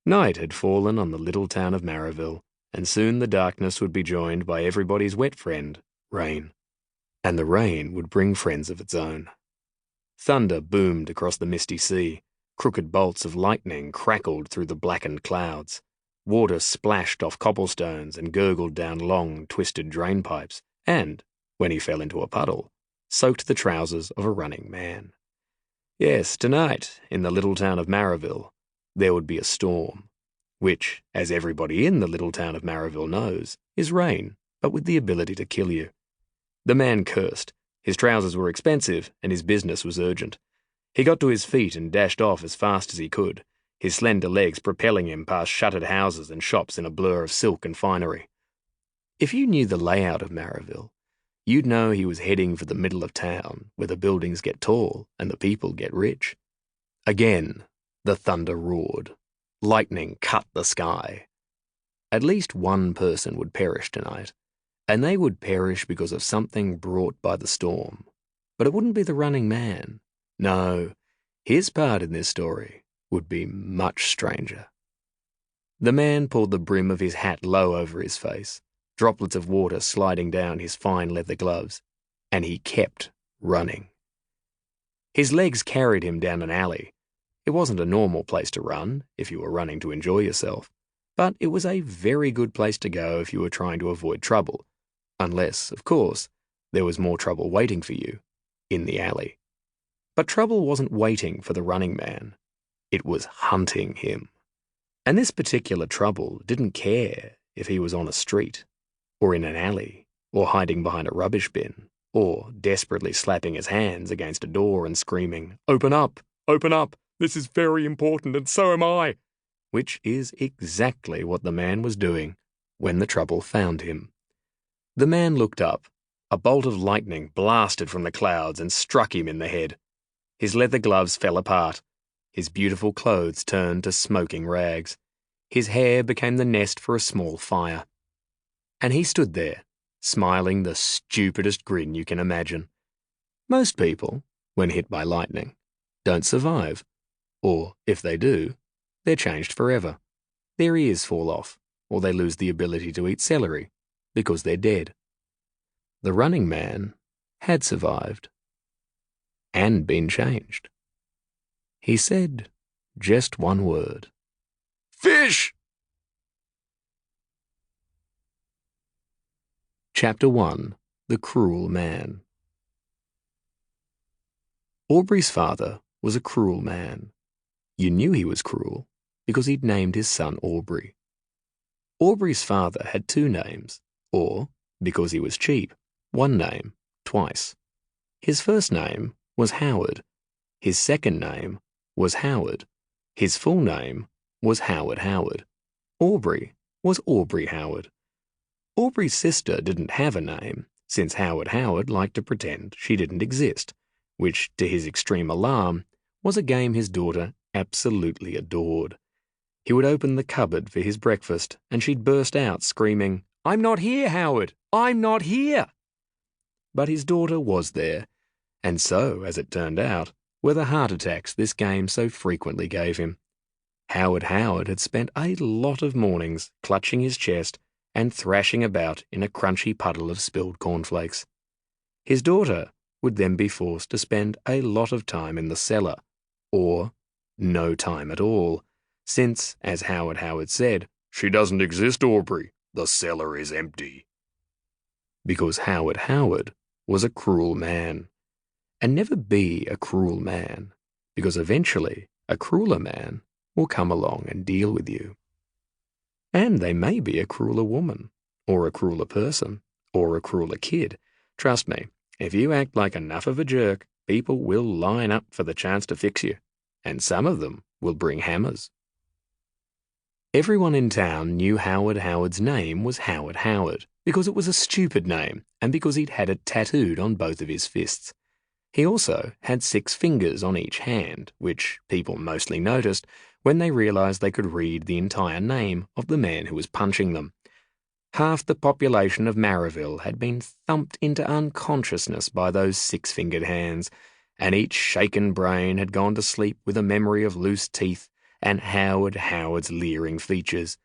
Night had fallen on the little town of Marrowville, and soon the darkness would be joined by everybody's wet friend, rain. And the rain would bring friends of its own. Thunder boomed across the misty sea, crooked bolts of lightning crackled through the blackened clouds, water splashed off cobblestones and gurgled down long, twisted drain pipes, and, when he fell into a puddle, soaked the trousers of a running man. Yes, tonight, in the little town of Marrowville, there would be a storm, which, as everybody in the little town of Marrowville knows, is rain, but with the ability to kill you. The man cursed. His trousers were expensive, and his business was urgent. He got to his feet and dashed off as fast as he could, his slender legs propelling him past shuttered houses and shops in a blur of silk and finery. If you knew the layout of Marrowville, you'd know he was heading for the middle of town, where the buildings get tall and the people get rich. Again, the thunder roared. Lightning cut the sky. At least one person would perish tonight, and they would perish because of something brought by the storm. But it wouldn't be the running man. No, his part in this story would be much stranger. The man pulled the brim of his hat low over his face, droplets of water sliding down his fine leather gloves, and he kept running. His legs carried him down an alley. It wasn't a normal place to run if you were running to enjoy yourself, but it was a very good place to go if you were trying to avoid trouble, unless, of course, there was more trouble waiting for you in the alley. But trouble wasn't waiting for the running man. It was hunting him. And this particular trouble didn't care if he was on a street, or in an alley, or hiding behind a rubbish bin, or desperately slapping his hands against a door and screaming, "Open up! Open up! This is very important, and so am I!" Which is exactly what the man was doing when the trouble found him. The man looked up. A bolt of lightning blasted from the clouds and struck him in the head. His leather gloves fell apart. His beautiful clothes turned to smoking rags. His hair became the nest for a small fire. And he stood there, smiling the stupidest grin you can imagine. Most people, when hit by lightning, don't survive. Or, if they do, they're changed forever. Their ears fall off, or they lose the ability to eat celery, because they're dead. The running man had survived, and been changed. He said just one word. "Fish!" Chapter 1. The Cruel Man. Aubrey's father was a cruel man. You knew he was cruel because he'd named his son Aubrey. Aubrey's father had two names, or, because he was cheap, one name, twice. His first name was Howard. His second name was Howard. His full name was Howard Howard. Aubrey was Aubrey Howard. Aubrey's sister didn't have a name, since Howard Howard liked to pretend she didn't exist, which, to his extreme alarm, was a game his daughter absolutely adored. He would open the cupboard for his breakfast, and she'd burst out screaming, "I'm not here, Howard! I'm not here!" But his daughter was there, and so, as it turned out, were the heart attacks this game so frequently gave him. Howard Howard had spent a lot of mornings clutching his chest and thrashing about in a crunchy puddle of spilled cornflakes. His daughter would then be forced to spend a lot of time in the cellar, or no time at all, since, as Howard Howard said, "She doesn't exist, Aubrey. The cellar is empty." Because Howard Howard was a cruel man. And never be a cruel man, because eventually a crueler man will come along and deal with you. And they may be a crueler woman, or a crueler person, or a crueler kid. Trust me, if you act like enough of a jerk, people will line up for the chance to fix you, and some of them will bring hammers. Everyone in town knew Howard Howard's name was Howard Howard, because it was a stupid name, and because he'd had it tattooed on both of his fists. He also had 6 fingers on each hand, which people mostly noticed when they realized they could read the entire name of the man who was punching them. Half the population of Marrowville had been thumped into unconsciousness by those 6-fingered hands, and each shaken brain had gone to sleep with a memory of loose teeth and Howard's leering features,